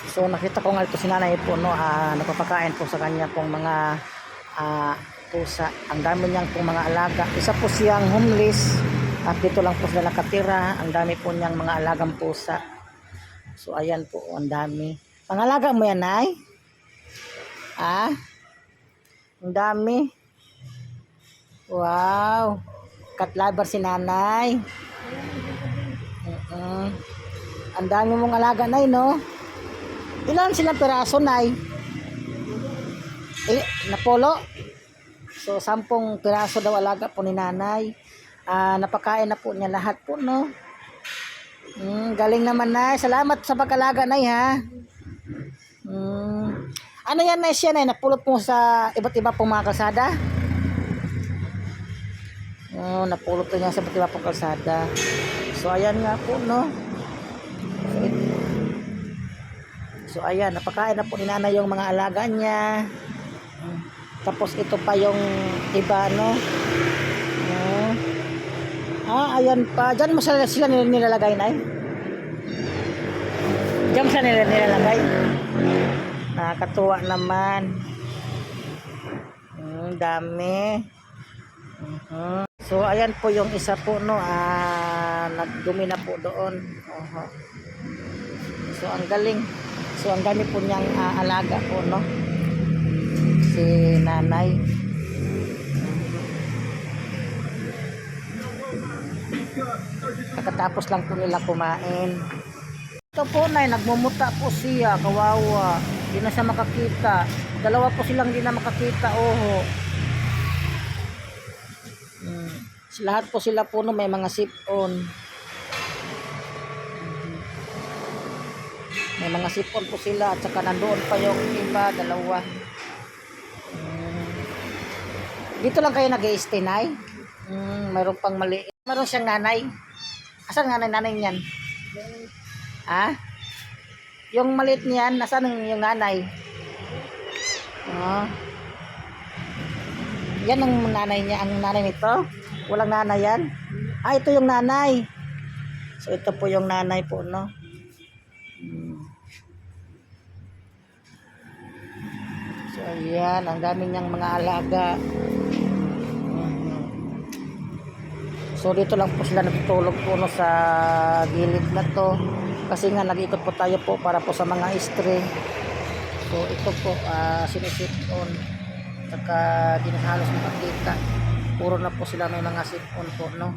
So nakita ko nga ito si nanay po, no, nagpapakain po sa kanya pong mga pusa. Ang dami niyang pong mga alaga. Isa po siyang homeless at dito lang po sila nakatira. Ang dami po niyang mga alagang pusa. So ayan po, ang dami. Pangalaga mo yan, Nay? Ang dami. Wow. Cat lover si nanay. Ang dami mong alaga, Nay, no? Ilan silang piraso, Nay? Napolo? So 10 piraso daw alaga po ni nanay. Napakain na po niya lahat po, no? Galing naman, Nay. Salamat sa pag-alaga, Nay, ha? Ano yan, Nay, siya, Nay? Napulot mo sa iba't iba pong mga kalsada? Napulot niya sa iba't iba pong kalsada. So, ayan nga po, no? So, ayan. Napakain na po ni nanay yung mga alaga niya. Tapos, ito pa yung iba, no? Ayan pa. Diyan mo sila nilalagay, Nay? Diyan mo sila nilalagay? Nakakatuwa naman. Dami. So, ayan po yung isa po, no? Nagdumi na po doon. So, ang galing. So, ang dami po niyang alaga po, no? Si nanay. Kakatapos lang po nila kumain. Ito po, Nay, nagmumuta po siya, kawawa. Hindi na siya makakita. Dalawa po silang hindi na makakita, Lahat po sila po, no, may mga sipon. May mga sipon po sila at saka nandoon pa yung iba, dalawa. Dito lang kayo nag-i-stay, Nay? Mayroon pang maliit. Mayroon siyang nanay. Asan nanay niyan? Yung maliit niyan, nasaan yung nanay? Yan ang nanay niya, ang nanay nito. Walang nanay yan. Ito yung nanay. So ito po yung nanay po, no? So ayan, ang dami niyang mga alaga. So dito lang po sila natutulog po, no, sa gilid na to. Kasi nga nag-ikot po tayo po para po sa mga stray. So ito po sinisipon. Saka di na halos makakita. Puro na po sila may mga sipon po, no.